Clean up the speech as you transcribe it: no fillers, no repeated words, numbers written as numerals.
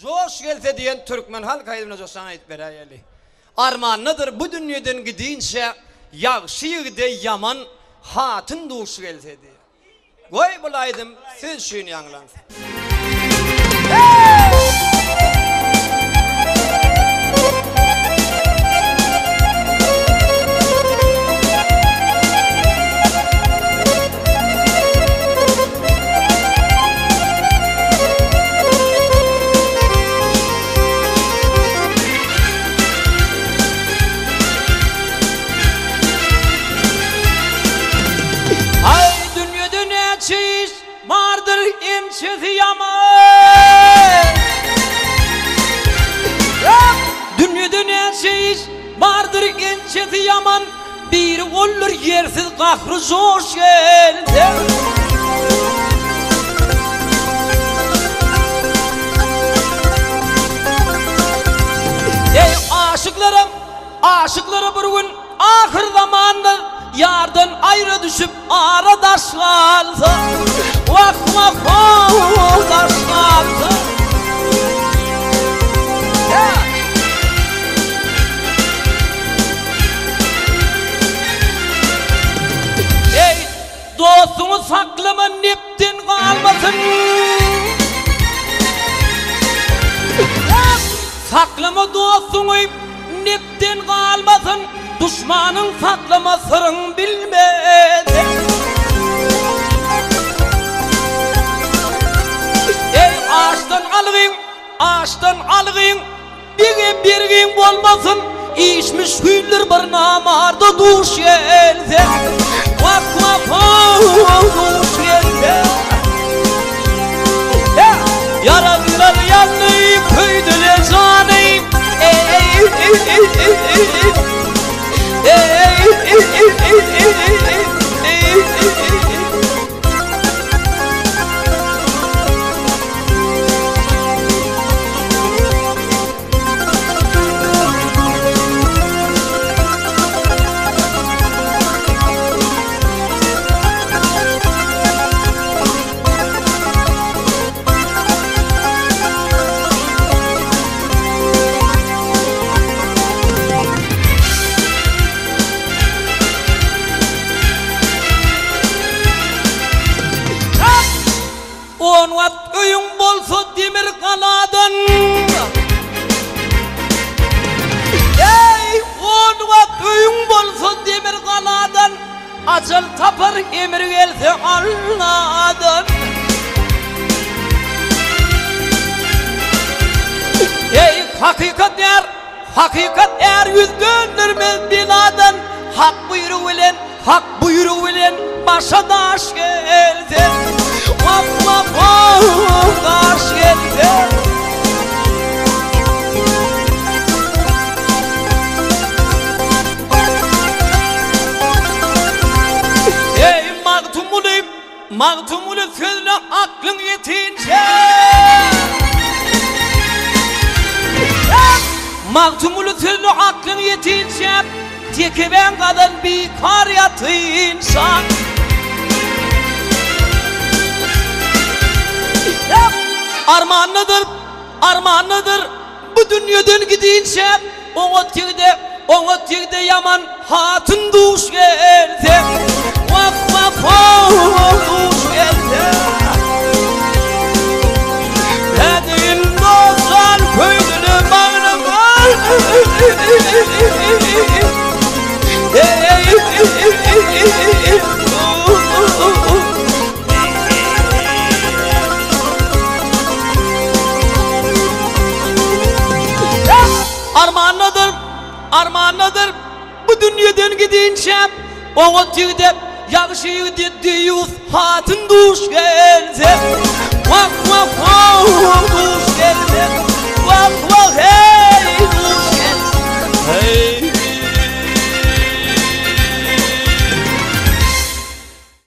Joş gelse diyen Türkmen halk aydımına joşan ayet berayeli. Armanıdır bu dünyadan gidince yaxşı de yaman hatın duşu gelse diye. Goy bulaydım siz şunu yanılansın. Vardır imçesi yaman. Dünyada ne şey vardır imçesi yaman. Bir olur yersiz kahrı zor geldi. Ey aşıklarım, aşıkları bir gün ahir zamanda yardan ayrı düşüp aradaş kaldı. Vak vak aradaş kaldı. Ey dostunu saklama niptin kalmasın. Saklama dostunu niptin kalmasın. Düşmanın saklama sırrın bilmedi. Ey ağaçtan algın, bir gün olmasın. İşmiş güller bir namarda duş gelse. Vak duş gelse. Yaradılar yanlayıp köydüler canayım. On vat öyün bolsa demir kanadan. Ey on vat öyün bolsa demir kanadan. Acıl tapar emir gelse Allah'dan. Ey hakikat er yüz döndürmez binadan. Hak buyruğu bilen başa daş gelse. Vak daş gelse. Ey mağtumulu sözüne aklın yetince. Mağtumulu sözüne aklın yetince. Teki ben kadın bir kar yatınca. Armağanıdır bu dünyadan gidince. Ona tigde yaman hatın duş gelse. Vak duş gelse. Dediğin dostlar köydünü bağrıma. Armağanıdır bu dünyadan gidince. Ona tigde yakışıyı dedi yüz hatın duş gelse. Vak